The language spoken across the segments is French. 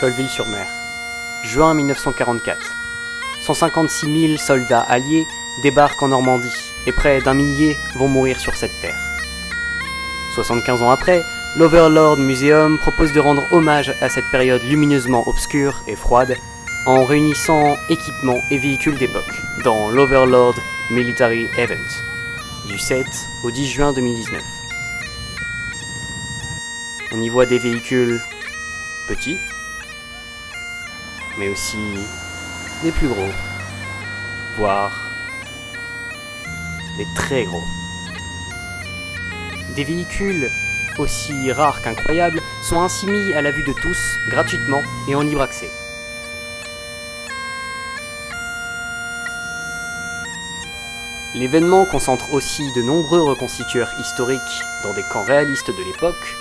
Colville-sur-Mer. Juin 1944. 156 000 soldats alliés débarquent en Normandie et près d'1 millier vont mourir sur cette terre. 75 ans après, l'Overlord Museum propose de rendre hommage à cette période lumineusement obscure et froide en réunissant équipements et véhicules d'époque dans l'Overlord Military Event du 7 au 10 juin 2019. On y voit des véhicules petits, mais aussi des plus gros, voire des très gros. Des véhicules aussi rares qu'incroyables sont ainsi mis à la vue de tous, gratuitement et en libre accès. L'événement concentre aussi de nombreux reconstitueurs historiques dans des camps réalistes de l'époque,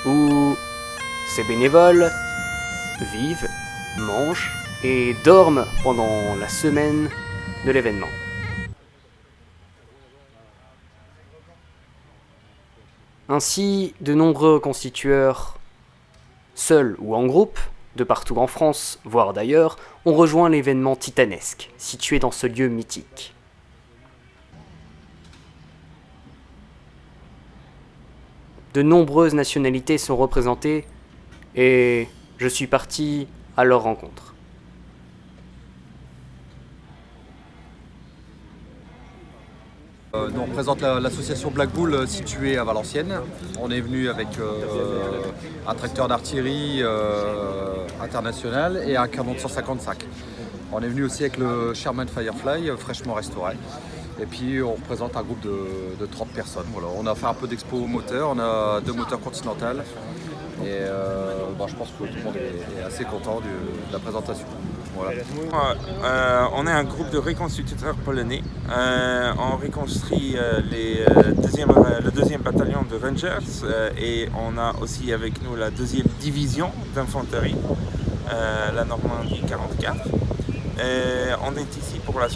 où ces bénévoles vivent, mangent et dorment pendant la semaine de l'événement. Ainsi, de nombreux reconstitueurs, seuls ou en groupe, de partout en France, voire d'ailleurs, ont rejoint l'événement titanesque, situé dans ce lieu mythique. De nombreuses nationalités sont représentées et je suis parti à leur rencontre. Nous on représente l'association Black Bull située à Valenciennes. On est venu avec un tracteur d'artillerie international et un canon de 155. On est venu aussi avec le Sherman Firefly fraîchement restauré. Et puis on représente un groupe de 30 personnes. Voilà. On a fait un peu d'expo moteurs, on a 2 moteurs Continental. Et je pense que tout le monde est assez content de la présentation. Voilà. On est un groupe de reconstituteurs polonais. On reconstruit le 2e bataillon de Rangers et on a aussi avec nous la 2e division d'infanterie, la Normandie 44. On est ici pour les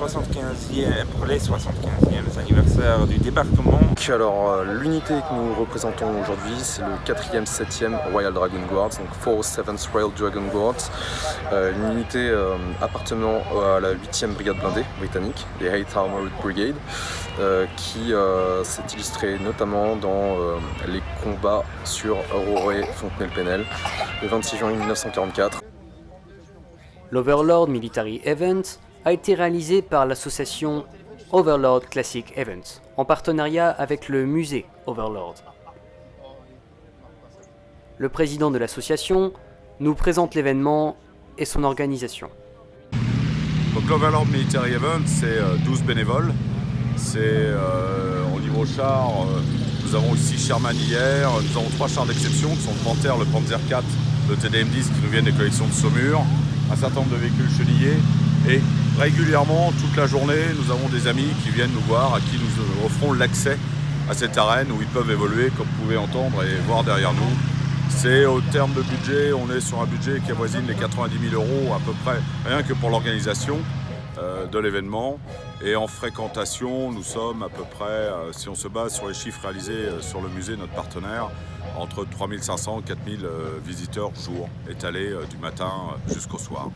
75e anniversaires du débarquement. Alors l'unité que nous représentons aujourd'hui, c'est le 4e, 7e Royal Dragon Guards, donc 4th, 7th Royal Dragon Guards, une unité appartenant à la 8e brigade blindée britannique, les 8th Armored Brigade, qui s'est illustrée notamment dans les combats sur Auroré-Fontenay-le-Pénel le 26 juin 1944. L'Overlord Military Event a été réalisé par l'association Overlord Classic Events, en partenariat avec le musée Overlord. Le président de l'association nous présente l'événement et son organisation. Donc l'Overlord Military Event, c'est 12 bénévoles. C'est au niveau char, nous avons aussi Sherman hier, nous avons 3 chars d'exception qui sont le Panther, le Panzer IV, le TDM-10 qui nous viennent des collections de Saumur, un certain nombre de véhicules chenillés et régulièrement, toute la journée, nous avons des amis qui viennent nous voir, à qui nous offrons l'accès à cette arène où ils peuvent évoluer, comme vous pouvez entendre et voir derrière nous. C'est au terme de budget, on est sur un budget qui avoisine les 90 000 € à peu près, rien que pour l'organisation de l'événement. Et en fréquentation, nous sommes à peu près, si on se base sur les chiffres réalisés sur le musée, notre partenaire, entre 3500 et 4000 visiteurs jour, étalés du matin jusqu'au soir.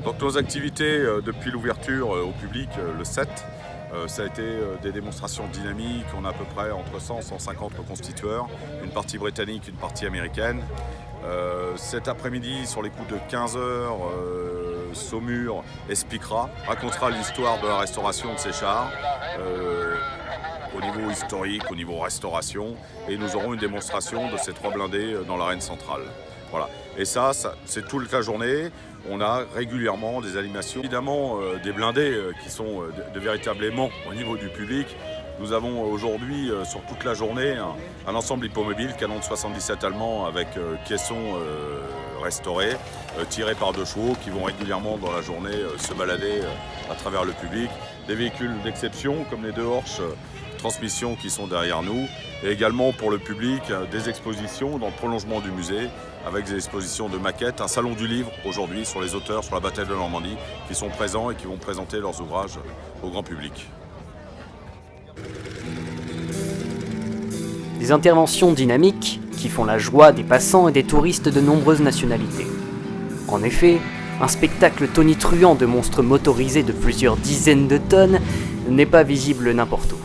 Donc nos activités depuis l'ouverture au public le 7, ça a été des démonstrations dynamiques. On a à peu près entre 100 et 150 reconstitueurs, une partie britannique, une partie américaine. Cet après-midi, sur les coups de 15 h, Saumur expliquera, racontera l'histoire de la restauration de ces chars au niveau historique, au niveau restauration, et nous aurons une démonstration de ces 3 blindés dans l'arène centrale. Voilà. Et ça c'est toute la journée. On a régulièrement des animations, évidemment des blindés qui sont de véritables aimants au niveau du public. Nous avons aujourd'hui sur toute la journée un ensemble hippomobile, canon de 77 allemand avec caissons restaurés, tirés par 2 chevaux qui vont régulièrement dans la journée se balader à travers le public. Des véhicules d'exception comme les 2 Horch transmissions qui sont derrière nous, et également pour le public des expositions dans le prolongement du musée avec des expositions de maquettes, un salon du livre aujourd'hui sur les auteurs sur la bataille de Normandie qui sont présents et qui vont présenter leurs ouvrages au grand public. Des interventions dynamiques qui font la joie des passants et des touristes de nombreuses nationalités. En effet, un spectacle tonitruant de monstres motorisés de plusieurs dizaines de tonnes n'est pas visible n'importe où.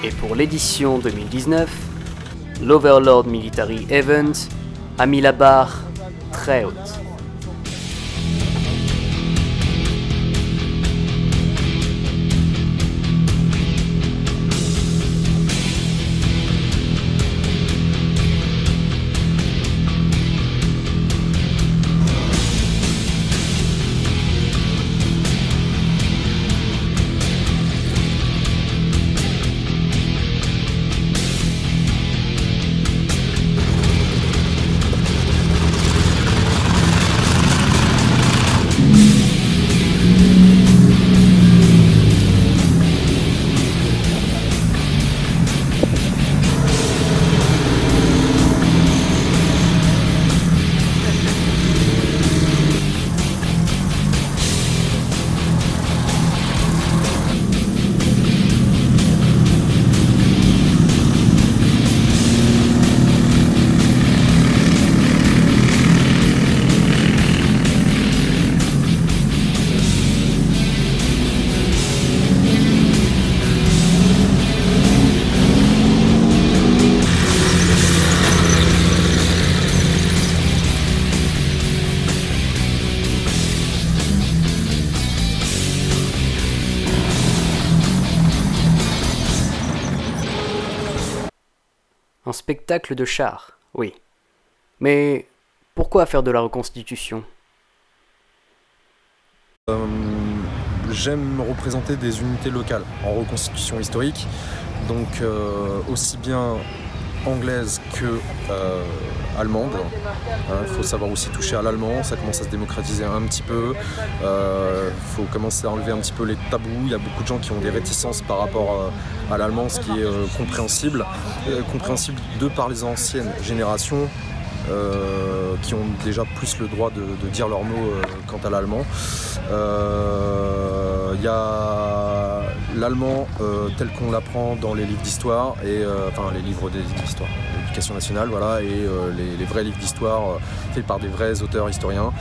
Et pour l'édition 2019, l'Overlord Military Event a mis la barre très haute. Un spectacle de chars, oui. Mais pourquoi faire de la reconstitution ? J'aime représenter des unités locales en reconstitution historique, donc aussi bien anglaise que allemande. Il faut savoir aussi toucher à l'allemand, ça commence à se démocratiser un petit peu. Il faut commencer à enlever un petit peu les tabous. Il y a beaucoup de gens qui ont des réticences par rapport à l'allemand, ce qui est compréhensible. Compréhensible de par les anciennes générations. Qui ont déjà plus le droit de dire leurs mots quant à l'allemand. Il y a l'allemand tel qu'on l'apprend dans les livres d'histoire, enfin les livres d'histoire, l'éducation nationale, voilà, et les vrais livres d'histoire faits par des vrais auteurs historiens.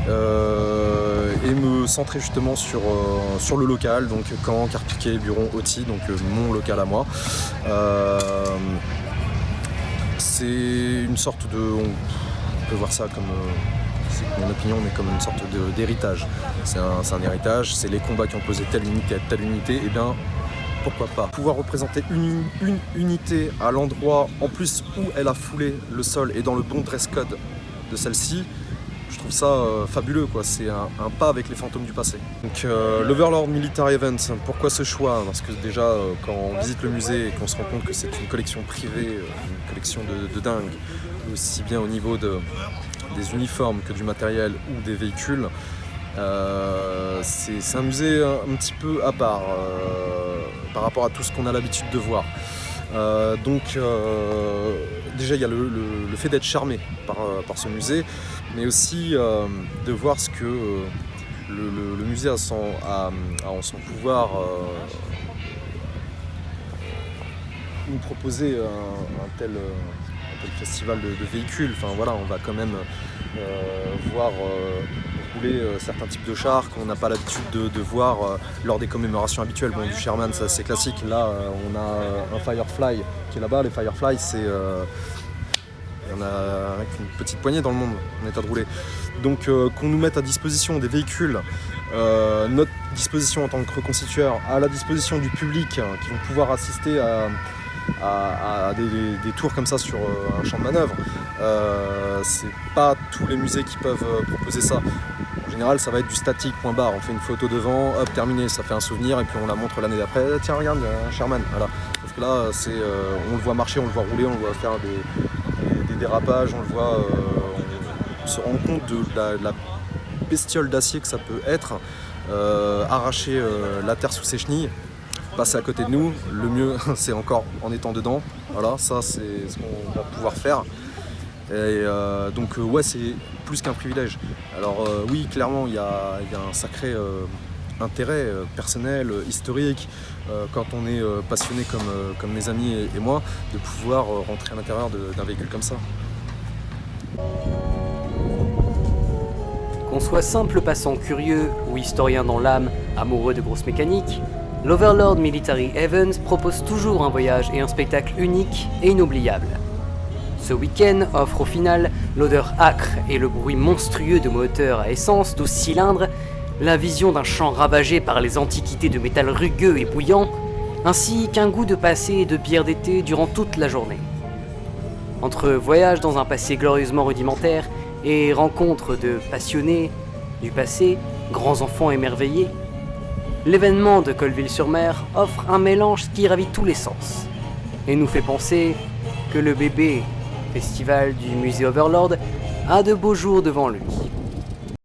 Et me centrer justement sur le local, donc Caen, Carpiquet, Buron, Auty, donc mon local à moi. C'est une sorte de... On peut voir ça comme... c'est mon opinion, mais comme une sorte d'héritage. C'est un héritage, c'est les combats qui ont posé telle unité à telle unité, et bien pourquoi pas. Pouvoir représenter une unité à l'endroit, en plus où elle a foulé le sol et dans le bon dress code de celle-ci, je trouve ça fabuleux, quoi. C'est un pas avec les fantômes du passé. Donc l'Overlord Military Event, pourquoi ce choix? Parce que déjà quand on visite le musée et qu'on se rend compte que c'est une collection privée, une collection de dingue, aussi bien au niveau des uniformes que du matériel ou des véhicules, c'est un musée un petit peu à part par rapport à tout ce qu'on a l'habitude de voir. Déjà il y a le fait d'être charmé par ce musée, mais aussi de voir ce que le musée a en son pouvoir nous proposer un tel festival de véhicules. Enfin voilà, on va quand même voir rouler certains types de chars qu'on n'a pas l'habitude de voir lors des commémorations habituelles. Bon, du Sherman, ça c'est classique. Là, on a un Firefly qui est là-bas. Les Firefly, c'est... il y en a une petite poignée dans le monde en état de rouler. Donc qu'on nous mette à disposition des véhicules, notre disposition en tant que reconstitueur, à la disposition du public qui vont pouvoir assister à des tours comme ça sur un champ de manœuvre. C'est pas tous les musées qui peuvent proposer ça. En général, ça va être du statique, point barre. On fait une photo devant, hop, terminé, ça fait un souvenir et puis on la montre l'année d'après. Tiens, regarde, un Sherman, voilà. Sauf que là, on le voit marcher, on le voit rouler, on le voit faire des dérapages, on le voit, on se rend compte de la bestiole d'acier que ça peut être, arracher la terre sous ses chenilles, passer à côté de nous. Le mieux, c'est encore en étant dedans. Voilà, ça c'est ce qu'on va pouvoir faire. Et donc ouais, c'est plus qu'un privilège. Alors oui, clairement, il y a un sacré intérêt personnel, historique, quand on est passionné comme mes amis et moi, de pouvoir rentrer à l'intérieur d'un véhicule comme ça. Qu'on soit simple passant curieux ou historien dans l'âme, amoureux de grosses mécaniques, l'Overlord Military Events propose toujours un voyage et un spectacle unique et inoubliable. Ce week-end offre au final l'odeur âcre et le bruit monstrueux de moteurs à essence 12 cylindres, la vision d'un champ ravagé par les antiquités de métal rugueux et bouillant, ainsi qu'un goût de passé et de bière d'été durant toute la journée. Entre voyage dans un passé glorieusement rudimentaire et rencontres de passionnés du passé, grands enfants émerveillés, l'événement de Colville-sur-Mer offre un mélange qui ravit tous les sens et nous fait penser que le bébé festival du musée Overlord a de beaux jours devant lui.